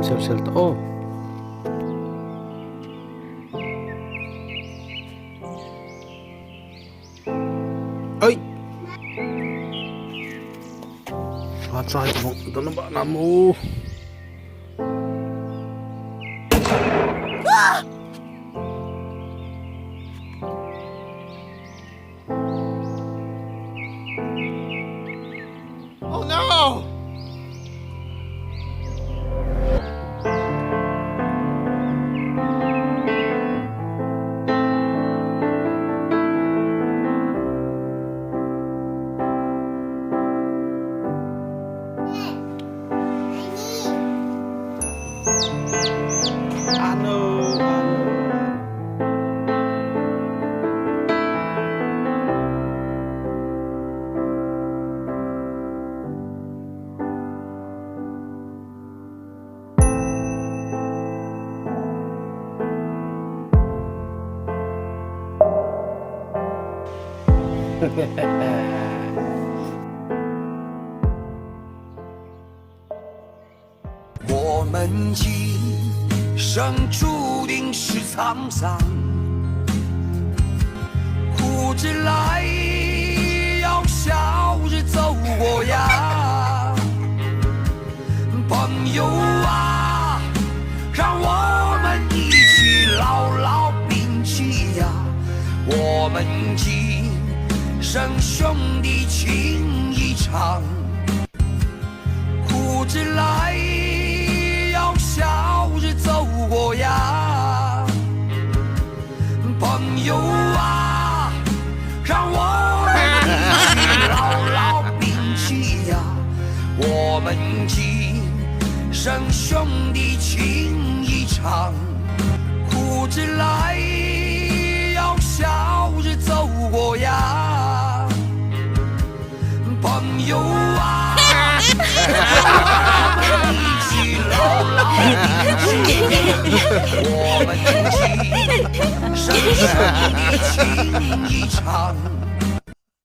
مسلسل اوه. اي هتصعد ضل بقى نعمو. Oh no! I know, I know. Ha ha ha. 我们今生注定是沧桑，苦之来要笑着走过呀，朋友啊，让我们一起牢牢铭记呀，我们今生兄弟情一场，苦之来要笑着走过呀，朋友啊，让我们一起牢牢铭记呀，我们今生兄弟情一场，苦之来要笑着走过呀，朋友啊，一起牢牢铭记，我们今生兄弟情一场。